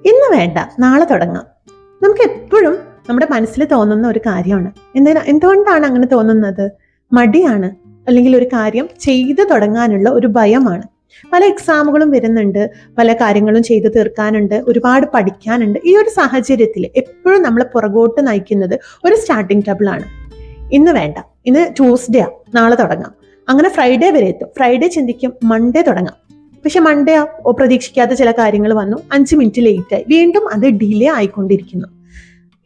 ഇന്ന് വേണ്ട, നാളെ തുടങ്ങാം. നമുക്ക് എപ്പോഴും നമ്മുടെ മനസ്സിൽ തോന്നുന്ന ഒരു കാര്യമാണ്. എന്തുകൊണ്ടാണ് അങ്ങനെ തോന്നുന്നത്? മടിയാണ്, അല്ലെങ്കിൽ ഒരു കാര്യം ചെയ്തു തുടങ്ങാനുള്ള ഒരു ഭയമാണ്. പല എക്സാമുകളും വരുന്നുണ്ട്, പല കാര്യങ്ങളും ചെയ്തു തീർക്കാനുണ്ട്, ഒരുപാട് പഠിക്കാനുണ്ട്. ഈ ഒരു സാഹചര്യത്തിൽ എപ്പോഴും നമ്മളെ പുറകോട്ട് നയിക്കുന്നത് ഒരു സ്റ്റാർട്ടിംഗ് ട്രബിൾ ആണ്. ഇന്ന് വേണ്ട, ഇന്ന് ട്യൂസ്ഡേ, നാളെ തുടങ്ങാം. അങ്ങനെ ഫ്രൈഡേ വരെ എത്തും. ഫ്രൈഡേ ചിന്തിക്കും മൺഡേ തുടങ്ങാം. പക്ഷെ മൺഡേ പ്രതീക്ഷിക്കാത്ത ചില കാര്യങ്ങൾ വന്നു, 5 മിനിറ്റ് ലേറ്റായി, വീണ്ടും അത് ഡിലേ ആയിക്കൊണ്ടിരിക്കുന്നു.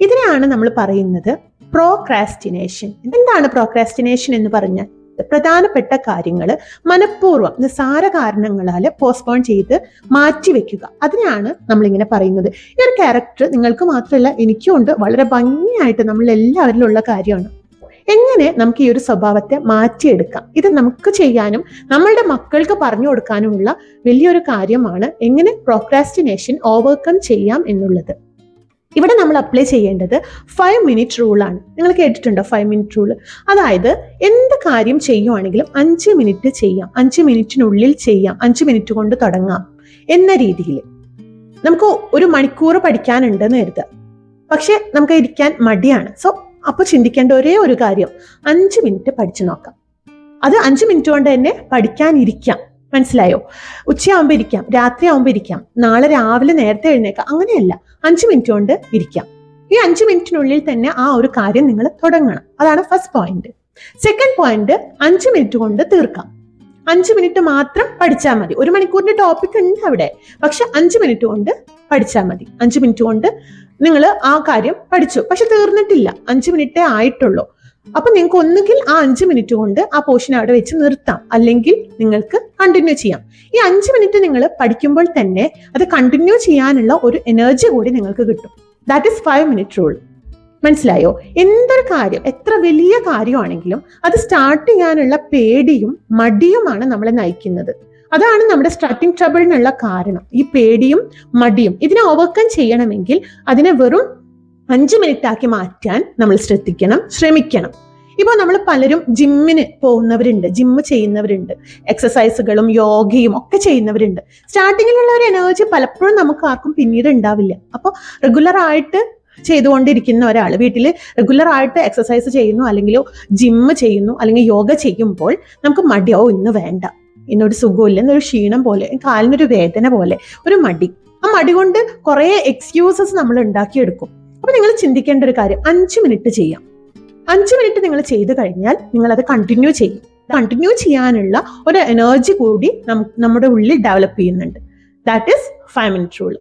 ഇതിനെയാണ് നമ്മൾ പറയുന്നത് പ്രോക്രാസ്റ്റിനേഷൻ. എന്താണ് പ്രോക്രാസ്റ്റിനേഷൻ എന്ന് പറഞ്ഞാൽ? പ്രധാനപ്പെട്ട കാര്യങ്ങൾ മനഃപൂർവ്വം നിസ്സാര കാരണങ്ങളാൽ പോസ്റ്റ്പോൺ ചെയ്ത് മാറ്റിവെക്കുക. അതിനെയാണ് നമ്മളിങ്ങനെ പറയുന്നത്. ഈ ഒരു ക്യാരക്ടർ നിങ്ങൾക്ക് മാത്രമല്ല എനിക്കും ഉണ്ട്, വളരെ ഭംഗിയായിട്ട് നമ്മൾ എല്ലാവരിലും ഉള്ള കാര്യമാണ്. എങ്ങനെ നമുക്ക് ഈ ഒരു സ്വഭാവത്തെ മാറ്റിയെടുക്കാം? ഇത് നമുക്ക് ചെയ്യാനും നമ്മളുടെ മക്കൾക്ക് പറഞ്ഞു കൊടുക്കാനുമുള്ള വലിയൊരു കാര്യമാണ് എങ്ങനെ പ്രോക്രാസ്റ്റിനേഷൻ ഓവർകം ചെയ്യാം എന്നുള്ളത്. ഇവിടെ നമ്മൾ അപ്ലൈ ചെയ്യേണ്ടത് 5 മിനിറ്റ് റൂളാണ്. നിങ്ങൾ കേട്ടിട്ടുണ്ടോ 5 മിനിറ്റ് റൂൾ? അതായത് എന്ത് കാര്യം ചെയ്യുവാണെങ്കിലും 5 മിനിറ്റ് ചെയ്യാം, 5 മിനിറ്റിനുള്ളിൽ ചെയ്യാം, 5 മിനിറ്റ് കൊണ്ട് തുടങ്ങാം എന്ന രീതിയിൽ. നമുക്ക് 1 മണിക്കൂർ പഠിക്കാനുണ്ടെന്ന് കരുതുക, പക്ഷെ നമുക്ക് ഇരിക്കാൻ മടിയാണ്. അപ്പോൾ ചിന്തിക്കേണ്ട ഒരേ ഒരു കാര്യം, 5 മിനിറ്റ് പഠിച്ചു നോക്കാം. അത് 5 മിനിറ്റ് കൊണ്ട് തന്നെ പഠിക്കാനിരിക്കാം. മനസ്സിലായോ? ഉച്ചയാകുമ്പോൾ ഇരിക്കാം, രാത്രി ആകുമ്പോൾ ഇരിക്കാം, നാളെ രാവിലെ നേരത്തെ എഴുന്നേക്കാം, അങ്ങനെയല്ല. 5 മിനിറ്റ് കൊണ്ട് ഇരിക്കാം. ഈ 5 മിനിറ്റിനുള്ളിൽ തന്നെ ആ ഒരു കാര്യം നിങ്ങൾ തുടങ്ങണം. അതാണ് first point. Second point, 5 minute കൊണ്ട് തീർക്കാം. 5 മിനിറ്റ് മാത്രം പഠിച്ചാൽ മതി. 1 മണിക്കൂറിന്റെ ടോപ്പിക് ഉണ്ട് അവിടെ, പക്ഷെ 5 മിനിറ്റ് കൊണ്ട് പഠിച്ചാൽ മതി. 5 മിനിറ്റ് കൊണ്ട് നിങ്ങൾ ആ കാര്യം പഠിച്ചു, പക്ഷെ തീർന്നിട്ടില്ല, 5 മിനിറ്റേ ആയിട്ടുള്ളൂ. അപ്പൊ നിങ്ങൾക്ക് ഒന്നുകിൽ ആ 5 മിനിറ്റ് കൊണ്ട് ആ പോർഷൻ അവിടെ വെച്ച് നിർത്താം, അല്ലെങ്കിൽ നിങ്ങൾക്ക് കണ്ടിന്യൂ ചെയ്യാം. ഈ 5 മിനിറ്റ് നിങ്ങൾ പഠിക്കുമ്പോൾ തന്നെ അത് കണ്ടിന്യൂ ചെയ്യാനുള്ള ഒരു എനർജി കൂടി നിങ്ങൾക്ക് കിട്ടും. That is 5 minute rule. മനസ്സിലായോ? എന്തൊരു കാര്യം, എത്ര വലിയ കാര്യമാണെങ്കിലും അത് സ്റ്റാർട്ട് ചെയ്യാനുള്ള പേടിയും മടിയുമാണ് നമ്മളെ നയിക്കുന്നത്. അതാണ് നമ്മുടെ സ്റ്റാർട്ടിംഗ് ട്രബിളിനുള്ള കാരണം. ഈ പേടിയും മടിയും ഇതിനെ ഓവർകം ചെയ്യണമെങ്കിൽ അതിനെ വെറും 5 മിനിറ്റ് ആക്കി മാറ്റാൻ നമ്മൾ ശ്രമിക്കണം. ഇപ്പോൾ നമ്മൾ പലരും ജിമ്മിന് പോകുന്നവരുണ്ട്, ജിമ്മ് ചെയ്യുന്നവരുണ്ട്, എക്സസൈസുകളും യോഗയും ഒക്കെ ചെയ്യുന്നവരുണ്ട്. സ്റ്റാർട്ടിങ്ങിലുള്ള ഒരു എനർജി പലപ്പോഴും നമുക്ക് ആർക്കും പിന്നീട് ഉണ്ടാവില്ല. അപ്പോൾ റെഗുലർ ആയിട്ട് ചെയ്തുകൊണ്ടിരിക്കുന്ന ഒരാൾ വീട്ടിൽ റെഗുലർ ആയിട്ട് എക്സസൈസ് ചെയ്യുന്നു, അല്ലെങ്കിൽ ജിമ്മ് ചെയ്യുന്നു, അല്ലെങ്കിൽ യോഗ ചെയ്യുമ്പോൾ നമുക്ക് മടിയോ ഇന്ന് വേണ്ട, ഇന്നൊരു സുഖമില്ല, എന്നൊരു ക്ഷീണം പോലെ, കാലിനൊരു വേദന പോലെ, ഒരു മടി. ആ മടി കൊണ്ട് കുറേ എക്സ്ക്യൂസസ് നമ്മൾ ഉണ്ടാക്കിയെടുക്കും. അപ്പൊ നിങ്ങൾ ചിന്തിക്കേണ്ട ഒരു കാര്യം, 5 മിനിറ്റ് ചെയ്യാം. 5 മിനിറ്റ് നിങ്ങൾ ചെയ്തു കഴിഞ്ഞാൽ നിങ്ങൾ അത് കണ്ടിന്യൂ ചെയ്യും. കണ്ടിന്യൂ ചെയ്യാനുള്ള ഒരു എനർജി കൂടി നമ്മുടെ ഉള്ളിൽ ഡെവലപ്പ് ചെയ്യുന്നുണ്ട്. That is 5 minute rule.